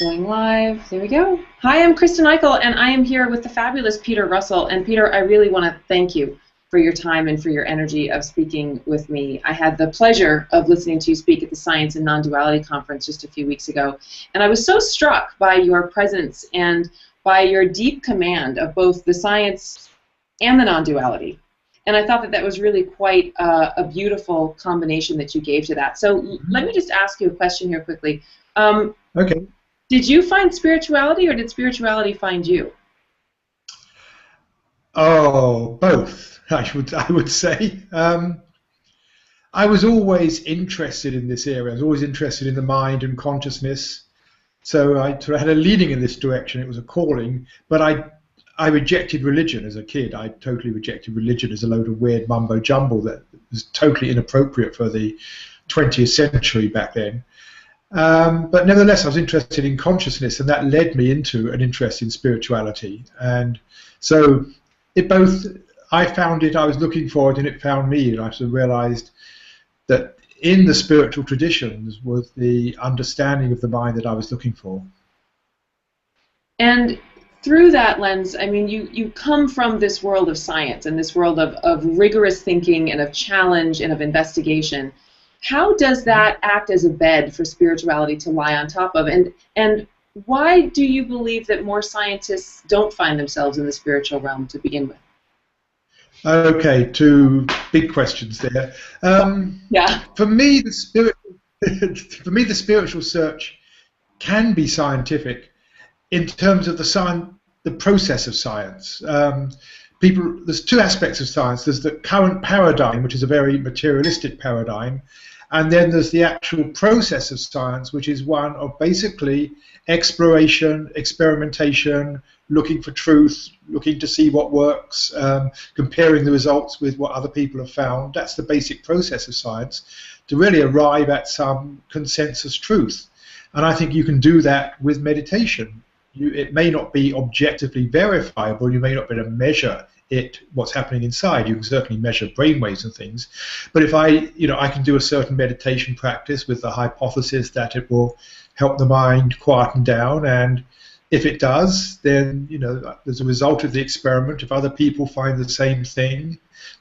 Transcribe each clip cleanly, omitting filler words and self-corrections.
Going live. There we go. Hi, I'm Kristen Eykel, and I am here with the fabulous Peter Russell. And Peter, I really want to thank you for your time and for your energy of speaking with me. I had the pleasure of listening to you speak at the Science and Non-Duality Conference just a few weeks ago, and I was so struck by your presence and by your deep command of both the science and the non-duality. And I thought that that was really quite a beautiful combination that you gave to that. So let me just ask you a question here quickly. Okay. Did you find spirituality, or did spirituality find you? Oh, both. I would say. I was always interested in this area. I was always interested in the mind and consciousness. So I sort of had a leaning in this direction. It was a calling, but I rejected religion as a kid. I totally rejected religion as a load of weird mumbo jumbo that was totally inappropriate for the 20th century back then. But nevertheless, I was interested in consciousness, and that led me into an interest in spirituality. And so I found it, I was looking for it, and it found me, and I sort of realized that in the spiritual traditions was the understanding of the mind that I was looking for. And through that lens, I mean, you come from this world of science and this world of rigorous thinking and of challenge and of investigation. How does that act as a bed for spirituality to lie on top of? And why do you believe that more scientists don't find themselves in the spiritual realm to begin with? Okay, two big questions there. Yeah. For me, the spiritual search can be scientific in terms of the process of science. There's two aspects of science. There's the current paradigm, which is a very materialistic paradigm, and then there's the actual process of science, which is one of basically exploration, experimentation, looking for truth, looking to see what works, comparing the results with what other people have found. That's the basic process of science, to really arrive at some consensus truth. And I think you can do that with meditation. It may not be objectively verifiable, you may not be able to measure what's happening inside. You can certainly measure brainwaves and things, but if I can do a certain meditation practice with the hypothesis that it will help the mind quieten down, and if it does, then as a result of the experiment, if other people find the same thing,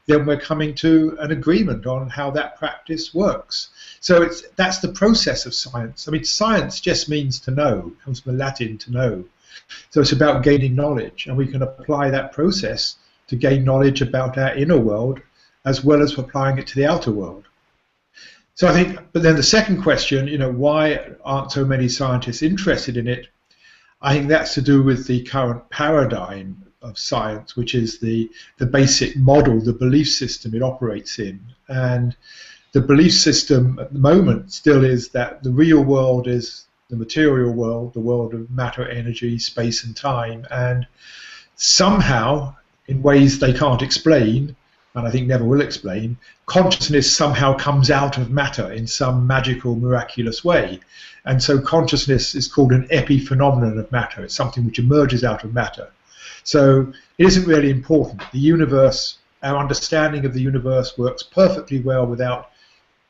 then we're coming to an agreement on how that practice works. So that's the process of science. I mean, science just means to know. It comes from the Latin, to know. So it's about gaining knowledge, and we can apply that process to gain knowledge about our inner world as well as applying it to the outer world. So I think, but then the second question, why aren't so many scientists interested in it? I think that's to do with the current paradigm of science, which is the basic model, the belief system it operates in. And the belief system at the moment still is that the real world is the material world, the world of matter, energy, space and time, and somehow, in ways they can't explain, and I think never will explain, consciousness somehow comes out of matter in some magical, miraculous way. And so consciousness is called an epiphenomenon of matter. It's something which emerges out of matter. So it isn't really important. The universe, our understanding of the universe works perfectly well without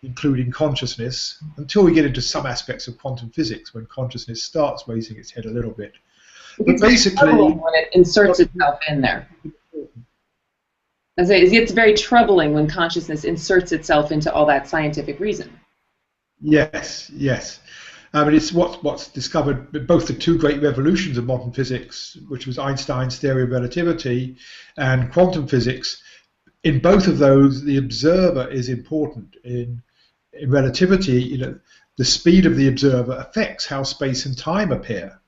including consciousness, until we get into some aspects of quantum physics, when consciousness starts raising its head a little bit. But basically, when it inserts itself in there. It's very troubling when consciousness inserts itself into all that scientific reason. Yes, yes. But it's what's discovered, both the two great revolutions of modern physics, which was Einstein's theory of relativity and quantum physics. In both of those, the observer is important. In relativity, the speed of the observer affects how space and time appear.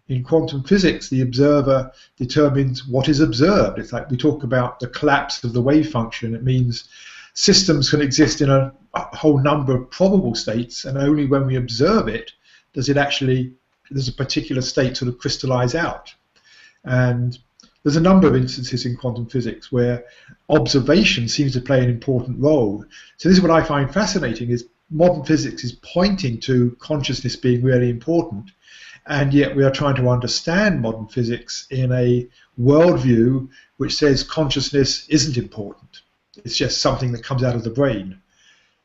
In quantum physics, the observer determines what is observed. It's like we talk about the collapse of the wave function. It means systems can exist in a whole number of probable states, and only when we observe it does a particular state sort of crystallize out. And there's a number of instances in quantum physics where observation seems to play an important role. So this is what I find fascinating, is modern physics is pointing to consciousness being really important, and yet we are trying to understand modern physics in a worldview which says consciousness isn't important. It's just something that comes out of the brain.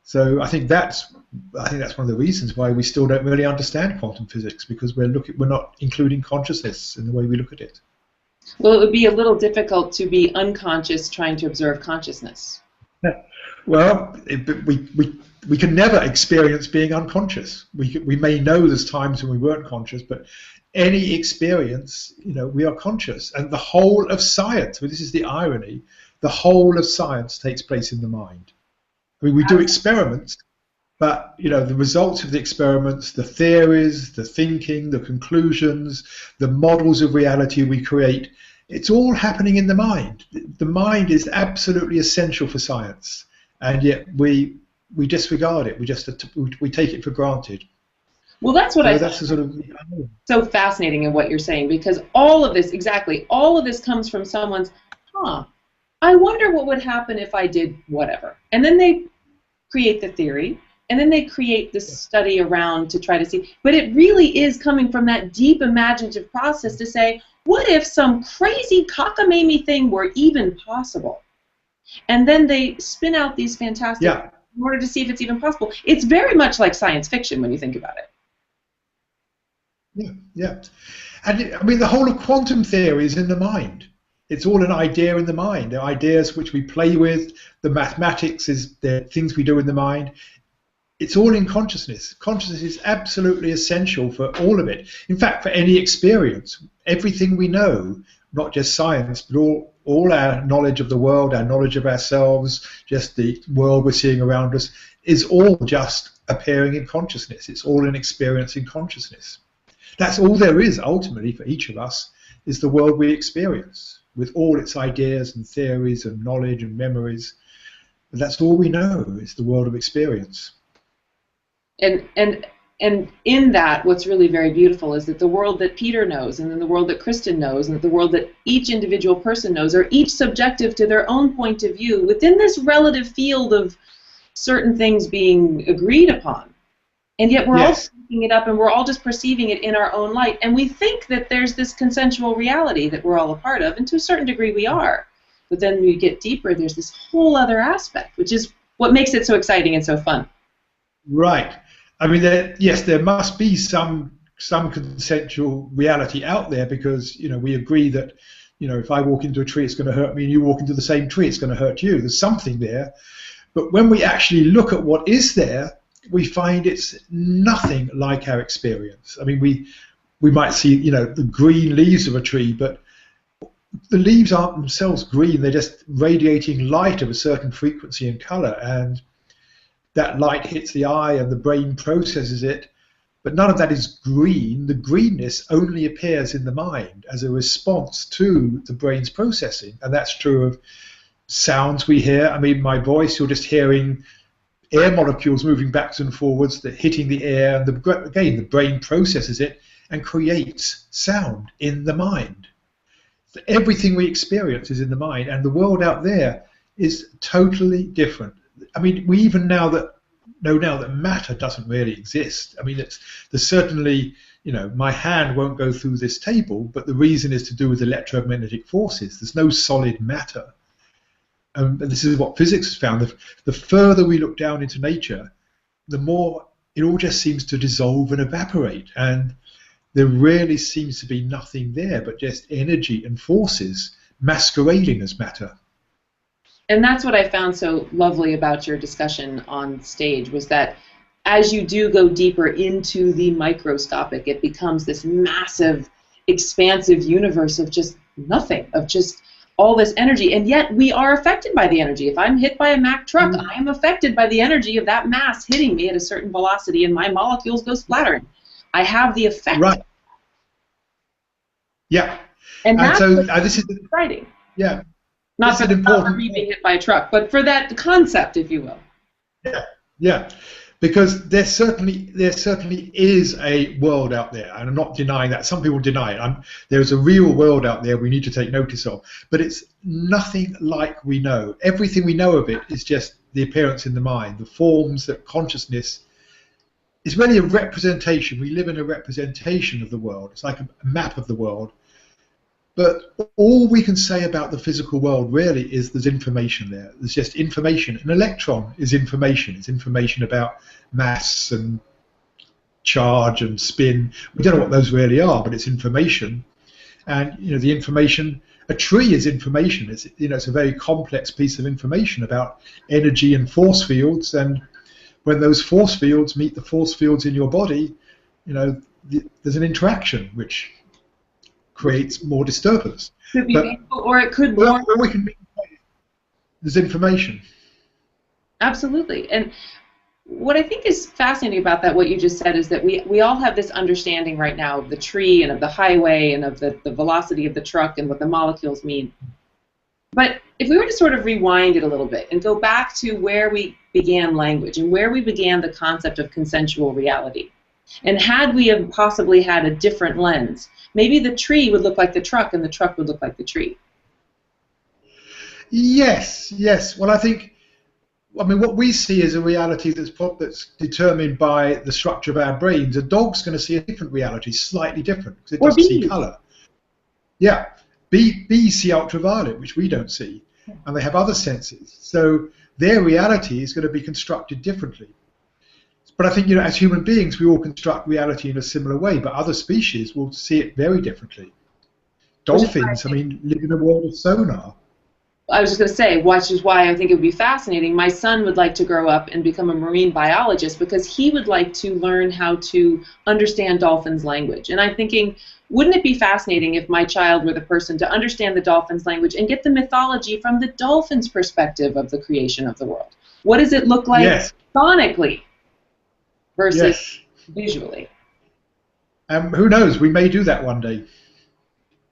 So I think that's one of the reasons why we still don't really understand quantum physics, because we're not including consciousness in the way we look at it. Well, it would be a little difficult to be unconscious trying to observe consciousness. Yeah. Well, we can never experience being unconscious. We may know there's times when we weren't conscious, but any experience, we are conscious. And the whole of science, well, this is the irony, the whole of science takes place in the mind. I mean, we do experiments, but the results of the experiments, the theories, the thinking, the conclusions, the models of reality we create, it's all happening in the mind. The mind is absolutely essential for science, and yet we disregard it. We take it for granted. Well, that's what that's sort of so fascinating in what you're saying, because all of this comes from someone's, I wonder what would happen if I did whatever. And then they create the theory, and then they create this study around to try to see. But it really is coming from that deep imaginative process to say, what if some crazy cockamamie thing were even possible? And then they spin out these fantastic in order to see if it's even possible. It's very much like science fiction when you think about it. Yeah. And I mean, the whole of quantum theory is in the mind. It's all an idea in the mind. The ideas which we play with, the mathematics is the things we do in the mind. It's all in consciousness. Consciousness is absolutely essential for all of it. In fact, for any experience, everything we know, not just science, but all our knowledge of the world, our knowledge of ourselves, just the world we're seeing around us, is all just appearing in consciousness. It's all an experience in consciousness. That's all there is, ultimately, for each of us, is the world we experience, with all its ideas and theories and knowledge and memories. But that's all we know, is the world of experience. And in that, what's really very beautiful is that the world that Peter knows, and then the world that Kristen knows, and the world that each individual person knows, are each subjective to their own point of view within this relative field of certain things being agreed upon. And yet we're all picking it up, and we're all just perceiving it in our own light. And we think that there's this consensual reality that we're all a part of, and to a certain degree we are. But then when you get deeper, there's this whole other aspect, which is what makes it so exciting and so fun. Right. I mean, there must be some consensual reality out there, because we agree that if I walk into a tree, it's going to hurt me, and you walk into the same tree, it's going to hurt you. There's something there. But when we actually look at what is there, we find it's nothing like our experience. I mean, we might see the green leaves of a tree, but the leaves aren't themselves green. They're just radiating light of a certain frequency and color, and that light hits the eye and the brain processes it, but none of that is green. The greenness only appears in the mind as a response to the brain's processing, and that's true of sounds we hear. I mean, my voice, you're just hearing air molecules moving backwards and forwards, that hitting the air, and again, the brain processes it and creates sound in the mind. So everything we experience is in the mind, and the world out there is totally different. I mean, we even know now that matter doesn't really exist. I mean, there's certainly, my hand won't go through this table, but the reason is to do with electromagnetic forces. There's no solid matter. And this is what physics has found. The further we look down into nature, the more it all just seems to dissolve and evaporate. And there really seems to be nothing there but just energy and forces masquerading as matter. And that's what I found so lovely about your discussion on stage, was that as you do go deeper into the microscopic, it becomes this massive, expansive universe of just nothing, of just all this energy, and yet we are affected by the energy. If I'm hit by a Mack truck, I am affected by the energy of that mass hitting me at a certain velocity, and my molecules go splattering. I have the effect. Right. Yeah. And that's so this is exciting. Yeah. Not for me being hit by a truck, but for that concept, if you will. Yeah. Because there certainly is a world out there, and I'm not denying that. Some people deny it. There's a real world out there we need to take notice of, but it's nothing like we know. Everything we know of it is just the appearance in the mind, the forms that consciousness is really a representation. We live in a representation of the world. It's like a map of the world, But all we can say about the physical world really is there's information there. There's just information. An electron is information. It's information about mass and charge and spin. We don't know what those really are, but it's information. And the information, a tree is information. It's it's a very complex piece of information about energy and force fields. And when those force fields meet the force fields in your body, there's an interaction which creates more disturbance. Could be painful, or it could warm. There's information. Absolutely. And what I think is fascinating about that, what you just said, is that we all have this understanding right now of the tree and of the highway and of the velocity of the truck and what the molecules mean. But if we were to sort of rewind it a little bit and go back to where we began language and where we began the concept of consensual reality, and had we have possibly had a different lens, maybe the tree would look like the truck and the truck would look like the tree. Yes. Well, I mean, what we see is a reality that's determined by the structure of our brains. A dog's going to see a different reality, slightly different, because it doesn't see colour. Yeah. Bees see ultraviolet, which we don't see, and they have other senses. So their reality is going to be constructed differently. But I think, as human beings, we all construct reality in a similar way, but other species will see it very differently. Dolphins, I mean, live in a world of sonar. I was just going to say, which is why I think it would be fascinating. My son would like to grow up and become a marine biologist because he would like to learn how to understand dolphins' language. And I'm thinking, wouldn't it be fascinating if my child were the person to understand the dolphins' language and get the mythology from the dolphins' perspective of the creation of the world? What does it look like sonically versus visually? Who knows? We may do that one day.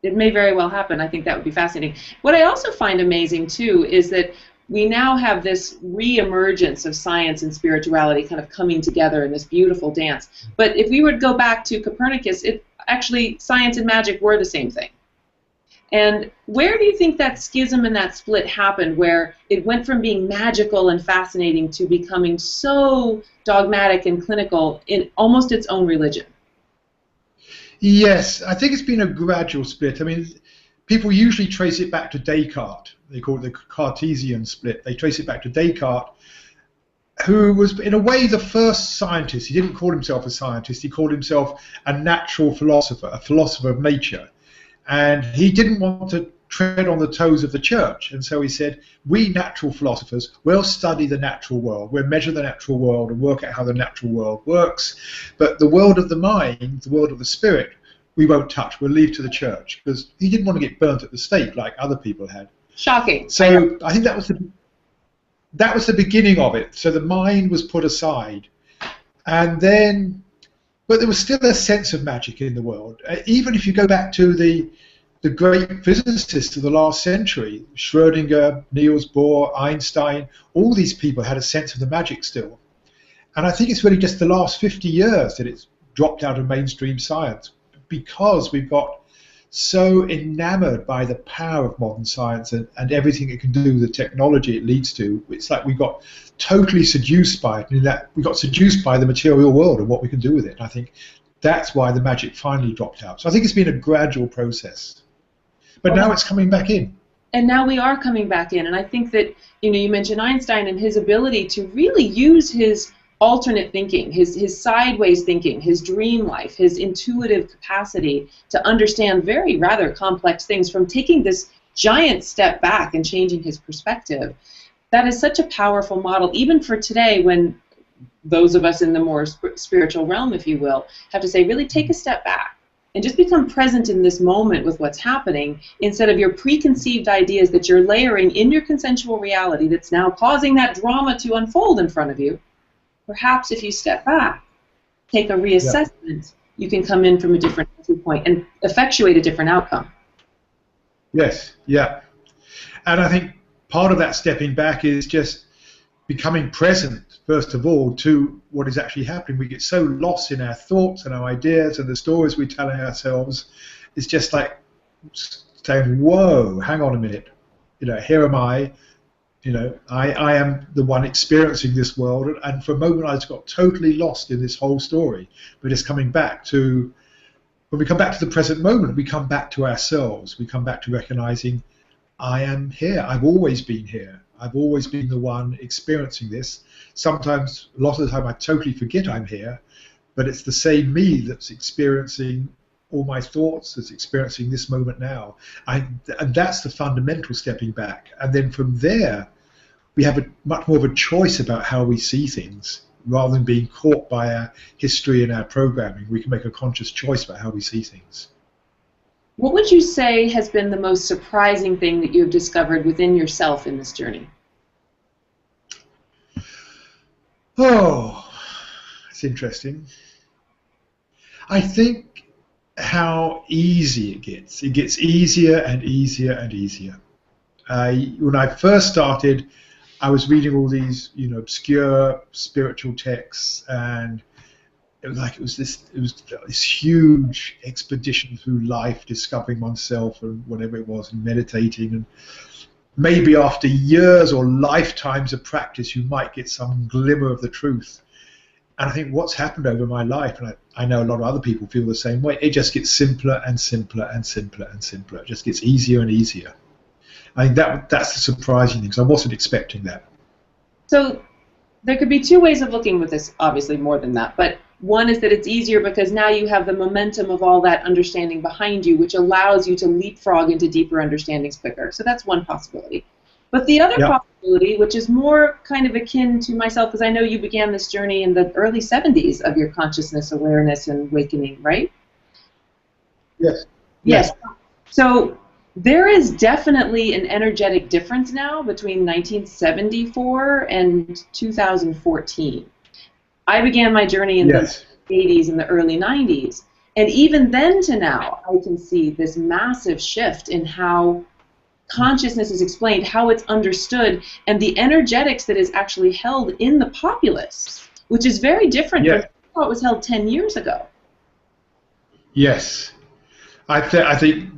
It may very well happen. I think that would be fascinating. What I also find amazing, too, is that we now have this re-emergence of science and spirituality kind of coming together in this beautiful dance. But if we were to go back to Copernicus, actually science and magic were the same thing. And where do you think that schism and that split happened, where it went from being magical and fascinating to becoming so dogmatic and clinical in almost its own religion? Yes, I think it's been a gradual split. I mean, people usually trace it back to Descartes. They call it the Cartesian split. They trace it back to Descartes, who was, in a way, the first scientist. He didn't call himself a scientist. He called himself a natural philosopher, a philosopher of nature. And he didn't want to tread on the toes of the church. And so he said, we natural philosophers will study the natural world. We'll measure the natural world and work out how the natural world works. But the world of the mind, the world of the spirit, we won't touch. We'll leave to the church. Because he didn't want to get burnt at the stake like other people had. Shocking. So I think that was the beginning of it. So the mind was put aside. And then, but there was still a sense of magic in the world. Even if you go back to the great physicists of the last century, Schrödinger, Niels Bohr, Einstein, all these people had a sense of the magic still. And I think it's really just the last 50 years that it's dropped out of mainstream science, because we've got so enamored by the power of modern science and everything it can do, the technology it leads to. It's like we got totally seduced by it, and that we got seduced by the material world and what we can do with it. And I think that's why the magic finally dropped out. So I think it's been a gradual process. But now it's coming back in. And now we are coming back in. And I think that, you mentioned Einstein and his ability to really use his alternate thinking, his sideways thinking, his dream life, his intuitive capacity to understand rather complex things, from taking this giant step back and changing his perspective. That is such a powerful model, even for today, when those of us in the more spiritual realm, if you will, have to say, really take a step back and just become present in this moment with what's happening, instead of your preconceived ideas that you're layering in your consensual reality that's now causing that drama to unfold in front of you. Perhaps if you step back, take a reassessment, you can come in from a different entry point and effectuate a different outcome. Yes, yeah. And I think part of that stepping back is just becoming present, first of all, to what is actually happening. We get so lost in our thoughts and our ideas and the stories we're telling ourselves. It's just like saying, whoa, hang on a minute. Here am I. I am the one experiencing this world. And for a moment, I just got totally lost in this whole story. But it's coming back to when we come back to the present moment, we come back to ourselves. We come back to recognizing, I am here. I've always been here. I've always been the one experiencing this. Sometimes, a lot of the time, I totally forget I'm here, but it's the same me that's experiencing all my thoughts, that's experiencing this moment now. And that's the fundamental stepping back. And then from there, we have much more of a choice about how we see things. Rather than being caught by our history and our programming, we can make a conscious choice about how we see things. What would you say has been the most surprising thing that you've discovered within yourself in this journey? Oh, it's interesting. I think how easy it gets. It gets easier and easier and easier. When I first started, I was reading all these, obscure spiritual texts, and it was this huge expedition through life, discovering oneself and whatever it was, and meditating. And maybe after years or lifetimes of practice, you might get some glimmer of the truth. And I think what's happened over my life, and I know a lot of other people feel the same way, it just gets simpler and simpler and simpler and simpler. It just gets easier and easier. I think that's the surprising thing, because I wasn't expecting that. So there could be two ways of looking with this, obviously more than that, but one is that it's easier because now you have the momentum of all that understanding behind you, which allows you to leapfrog into deeper understandings quicker. So that's one possibility. But the other possibility, which is more kind of akin to myself, because I know you began this journey in the early 70s of your consciousness, awareness, and awakening, right? Yes. Yes. So there is definitely an energetic difference now between 1974 and 2014. I began my journey in the 80s and the early 90s, and even then to now, I can see this massive shift in how consciousness is explained, how it's understood, and the energetics that is actually held in the populace, which is very different from what was held 10 years ago. Yes. I think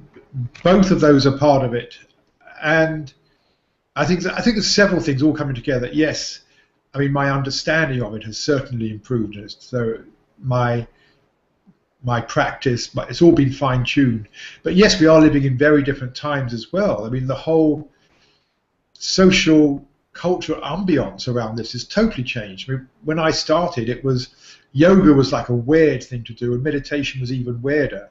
both of those are part of it, and I think there's several things all coming together. Yes, I mean, my understanding of it has certainly improved. So my practice, it's all been fine-tuned. But yes, we are living in very different times as well. I mean, the whole social cultural ambience around this has totally changed. I mean, when I started, yoga was like a weird thing to do, and meditation was even weirder.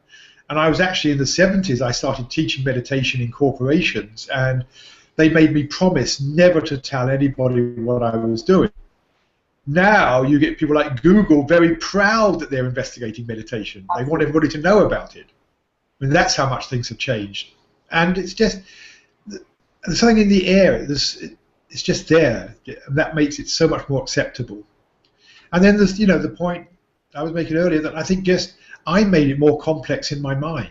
And I was actually in the 70s, I started teaching meditation in corporations, and they made me promise never to tell anybody what I was doing. Now you get people like Google very proud that they're investigating meditation. They want everybody to know about it. I mean, that's how much things have changed. And it's just, there's something in the air, it's just there, and that makes it so much more acceptable. And then there's, the point I was making earlier, that I think I made it more complex in my mind.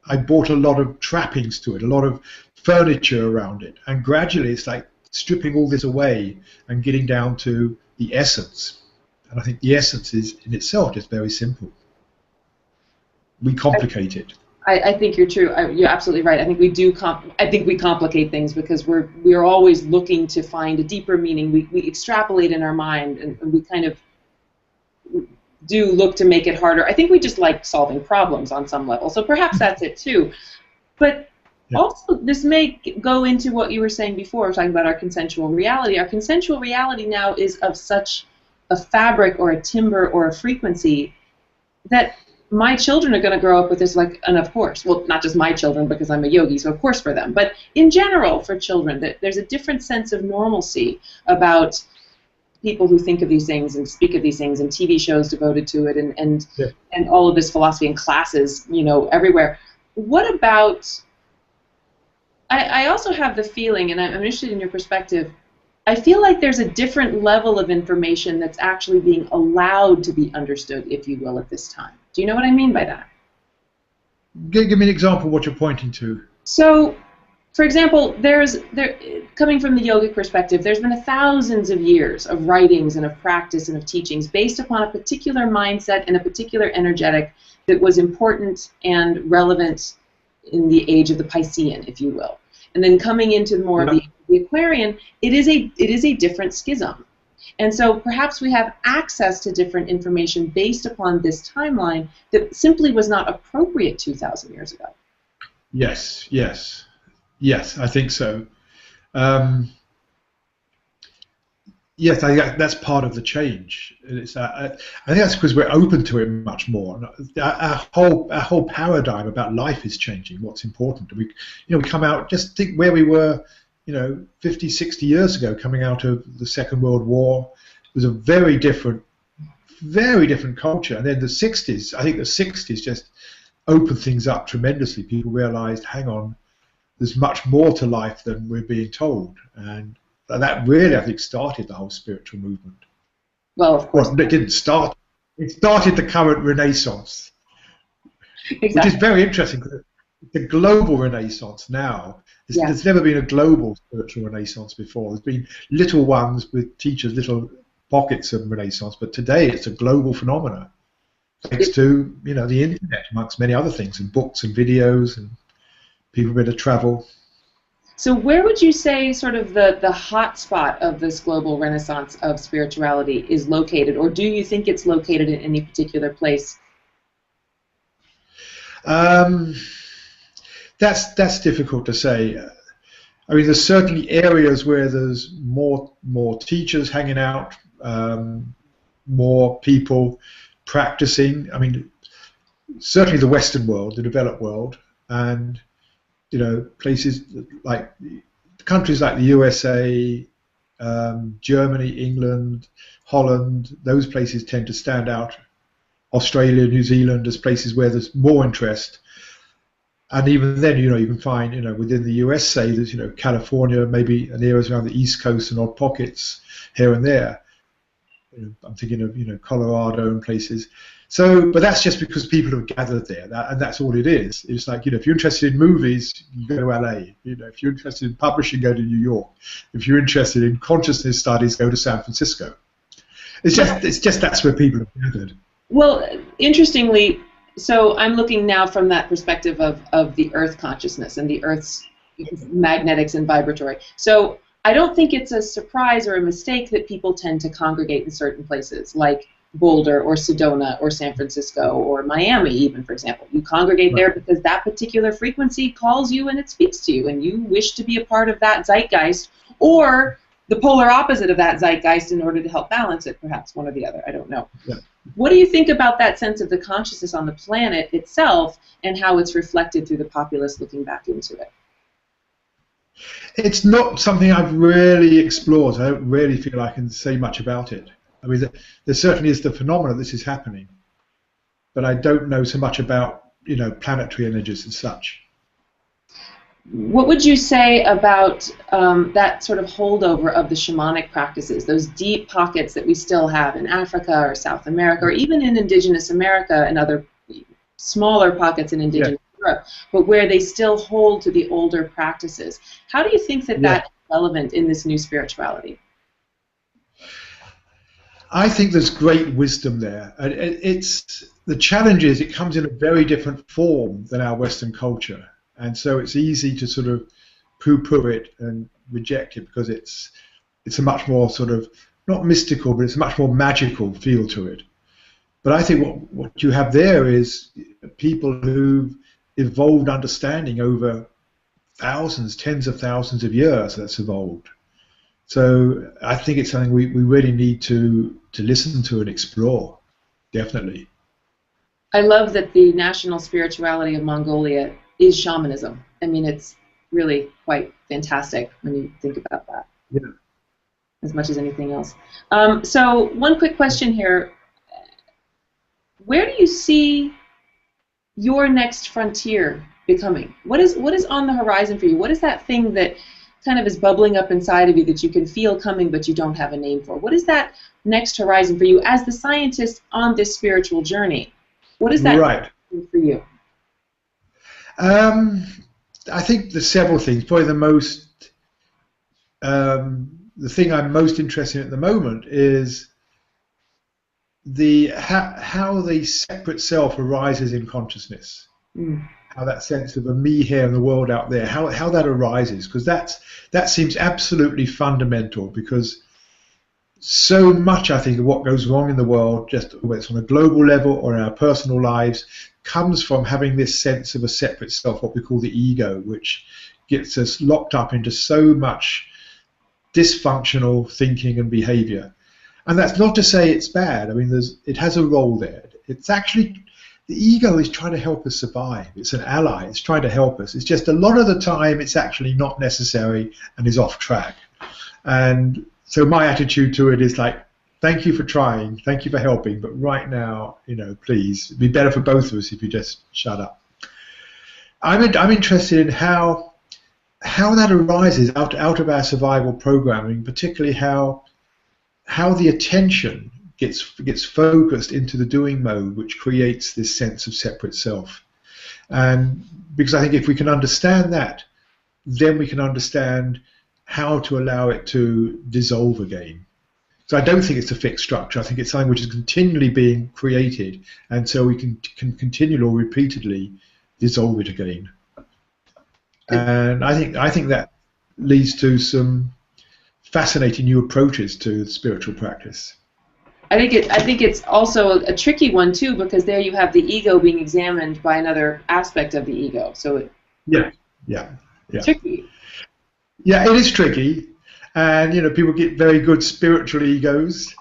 I brought a lot of trappings to it, a lot of furniture around it, and gradually it's like stripping all this away and getting down to the essence. And I think the essence is in itself just very simple. We complicate it. I think you're true. You're absolutely right. I think we do. I think we complicate things because we're always looking to find a deeper meaning. We extrapolate in our mind, and we kind of do look to make it harder. I think we just like solving problems on some level. So perhaps that's it too. But also, this may go into what you were saying before, talking about our consensual reality. Our consensual reality now is of such a fabric or a timbre or a frequency that my children are going to grow up with this, and of course, well, not just my children because I'm a yogi, so of course for them, but in general for children, that there's a different sense of normalcy about people who think of these things and speak of these things, and TV shows devoted to it, and all of this philosophy and classes, everywhere. What about? I also have the feeling, and I'm interested in your perspective, I feel like there's a different level of information that's actually being allowed to be understood, if you will, at this time. Do you know what I mean by that? Give me an example of what you're pointing to. So, for example, coming from the yogic perspective, there's been thousands of years of writings and of practice and of teachings based upon a particular mindset and a particular energetic that was important and relevant in the age of the Piscean, if you will. And then coming into more of the Aquarian, it is a different schism. And so perhaps we have access to different information based upon this timeline that simply was not appropriate 2,000 years ago. Yes, yes, yes, I think so. Yes, I think that's part of the change. I think that's because we're open to it much more. Our whole paradigm about life is changing. What's important? We come out. Just think where we were, 50, 60 years ago, coming out of the Second World War. It was a very different culture. And then the 60s. I think the 60s just opened things up tremendously. People realized, hang on, there's much more to life than we're being told, and that really, I think, started the whole spiritual movement. Well, of course. Well, it didn't start. It started the current Renaissance, exactly. Which is very interesting. It's a global Renaissance now. There's never been a global spiritual Renaissance before. There's been little ones with teachers, little pockets of Renaissance, but today it's a global phenomenon, thanks to the internet, amongst many other things, and books and videos, and people being able to travel. So where would you say sort of the hot spot of this global renaissance of spirituality is located, or do you think it's located in any particular place? That's difficult to say. I mean, there's certainly areas where there's more teachers hanging out, more people practicing. I mean, certainly the Western world, the developed world, and places like countries like the USA, Germany, England, Holland, those places tend to stand out. Australia, New Zealand as places where there's more interest. And even then, you can find, within the USA, there's, California, maybe an areas around the East Coast and odd pockets here and there. I'm thinking of, Colorado and places. So, but that's just because people have gathered there, and that's all it is. It's like, if you're interested in movies, you go to LA. If you're interested in publishing, go to New York. If you're interested in consciousness studies, go to San Francisco. It's just that's where people have gathered. Well, interestingly, so I'm looking now from that perspective of the Earth consciousness and the Earth's magnetics and vibratory. So I don't think it's a surprise or a mistake that people tend to congregate in certain places, like Boulder or Sedona or San Francisco or Miami even, for example. You congregate there because that particular frequency calls you and it speaks to you, and you wish to be a part of that zeitgeist, or the polar opposite of that zeitgeist in order to help balance it, perhaps one or the other, I don't know. Yeah. What do you think about that sense of the consciousness on the planet itself and how it's reflected through the populace looking back into it? It's not something I've really explored. I don't really feel I can say much about it. I mean, there certainly is the phenomenon this is happening, but I don't know so much about, planetary energies and such. What would you say about that sort of holdover of the shamanic practices, those deep pockets that we still have in Africa or South America, or even in indigenous America and other smaller pockets in indigenous Europe, but where they still hold to the older practices? How do you think that that's relevant in this new spirituality? I think there's great wisdom there. The challenge is it comes in a very different form than our Western culture. And so it's easy to sort of poo-poo it and reject it because it's a much more sort of, not mystical, but it's a much more magical feel to it. But I think what you have there is people who've evolved understanding over thousands, tens of thousands of years that's evolved. So I think it's something we really need to listen to and explore, definitely. I love that the national spirituality of Mongolia is shamanism. I mean, it's really quite fantastic when you think about that. Yeah. As much as anything else. So one quick question here. Where do you see your next frontier becoming? What is on the horizon for you? What is that thing that kind of is bubbling up inside of you that you can feel coming but you don't have a name for? What is that next horizon for you as the scientist on this spiritual journey? What is that for you? I think there's several things. Probably the thing I'm most interested in at the moment is how the separate self arises in consciousness. How that sense of a me here and the world out there, how that arises, because that seems absolutely fundamental, because so much, I think, of what goes wrong in the world, just whether it's on a global level or in our personal lives, comes from having this sense of a separate self, what we call the ego, which gets us locked up into so much dysfunctional thinking and behavior. And that's not to say it's bad. I mean, it has a role there. It's actually, the ego is trying to help us survive. It's an ally. It's trying to help us. It's just a lot of the time it's actually not necessary and is off track. And so my attitude to it is like, thank you for trying, thank you for helping, but right now, please, it'd be better for both of us if you just shut up. I'm interested in how that arises out of our survival programming, particularly how the attention gets focused into the doing mode, which creates this sense of separate self. And because I think if we can understand that, then we can understand how to allow it to dissolve again. So I don't think it's a fixed structure. I think it's something which is continually being created, and so we can continually or repeatedly dissolve it again. And I think that leads to some fascinating new approaches to spiritual practice. I think it's also a tricky one too, because there you have the ego being examined by another aspect of the ego. So yeah. Tricky. Yeah, it is tricky, and people get very good spiritual egos,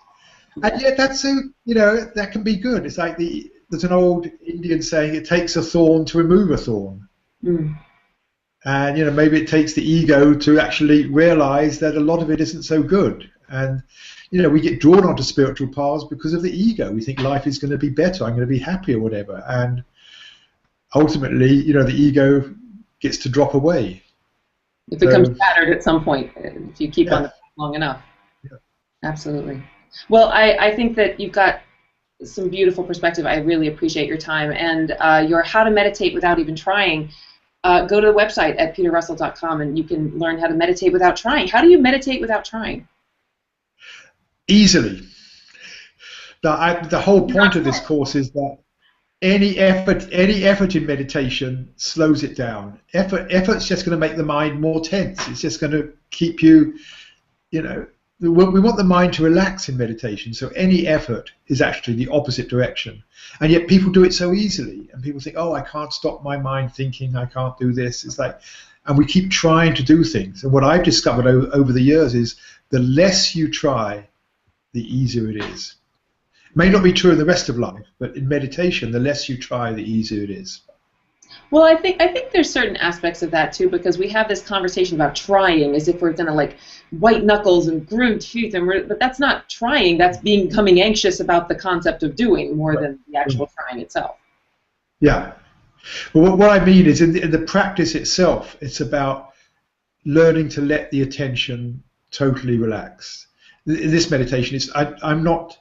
and yet that can be good. It's like there's an old Indian saying, "It takes a thorn to remove a thorn," and maybe it takes the ego to actually realize that a lot of it isn't so good, and we get drawn onto spiritual paths because of the ego. We think life is going to be better, I'm going to be happy or whatever, and ultimately, the ego gets to drop away. It becomes battered at some point if you keep on the path long enough. Yeah. Absolutely. Well, I think that you've got some beautiful perspective. I really appreciate your time. And your How to Meditate Without Even Trying, go to the website at peterrussell.com and you can learn how to meditate without trying. How do you meditate without trying? Easily. The whole point of this course is that any effort in meditation slows it down. Effort's just going to make the mind more tense. It's just going to keep you, we want the mind to relax in meditation, so any effort is actually the opposite direction. And yet people do it so easily, and people think, oh, I can't stop my mind thinking, I can't do this. It's like, and we keep trying to do things. And what I've discovered over the years is the less you try, the easier it is. May not be true in the rest of life, but in meditation, the less you try, the easier it is. Well, I think there's certain aspects of that too, because we have this conversation about trying as if we're going to like white knuckles and grit teeth, but that's not trying. That's becoming anxious about the concept of doing more than the actual trying itself. Yeah. Well, what I mean is in the practice itself, it's about learning to let the attention totally relax. In this meditation, I'm not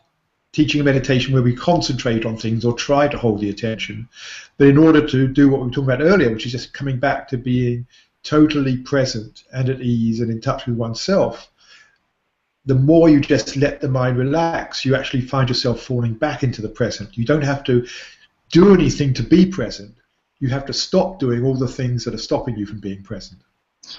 teaching a meditation where we concentrate on things or try to hold the attention, but in order to do what we were talking about earlier, which is just coming back to being totally present and at ease and in touch with oneself, the more you just let the mind relax, you actually find yourself falling back into the present. You don't have to do anything to be present. You have to stop doing all the things that are stopping you from being present.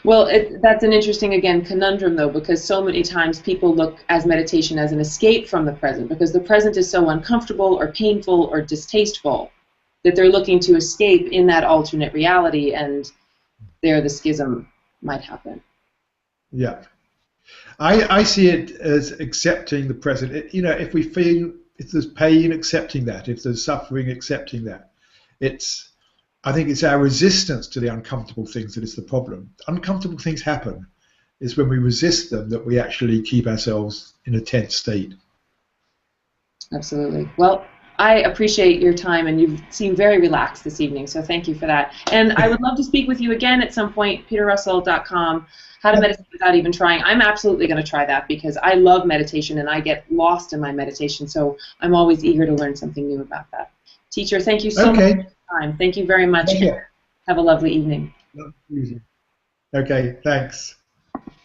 Well, that's an interesting, again, conundrum, though, because so many times people look as meditation as an escape from the present, because the present is so uncomfortable or painful or distasteful that they're looking to escape in that alternate reality, and there the schism might happen. Yeah. I see it as accepting the present. If there's pain, accepting that. If there's suffering, accepting that. I think it's our resistance to the uncomfortable things that is the problem. Uncomfortable things happen. It's when we resist them that we actually keep ourselves in a tense state. Absolutely. Well, I appreciate your time, and you seem very relaxed this evening, so thank you for that. And I would love to speak with you again at some point, peterrussell.com, How to Meditate Without Even Trying. I'm absolutely going to try that because I love meditation, and I get lost in my meditation, so I'm always eager to learn something new about that. Teacher, thank you so much for your time. Thank you very much. Have a lovely evening. Okay, thanks.